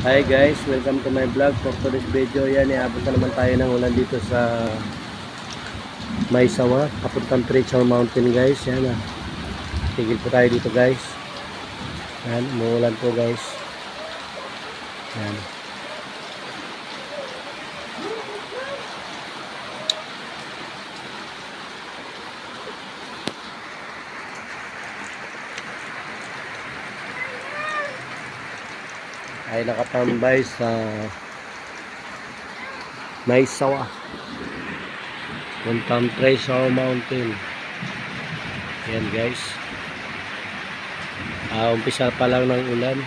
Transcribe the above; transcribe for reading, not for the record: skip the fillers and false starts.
Hi guys, welcome to my vlog. For today's video, yan, iabot na naman tayo ng ulan dito sa Maysawa, papuntang Treasure Mountain guys. Yan ah. Tigil po tayo dito guys. Yan, umuulan po guys. Yan. Ay nakatambay sa Maysawa, puntang Treasure Mountain. Yan guys, umpisa pa lang ng ulan.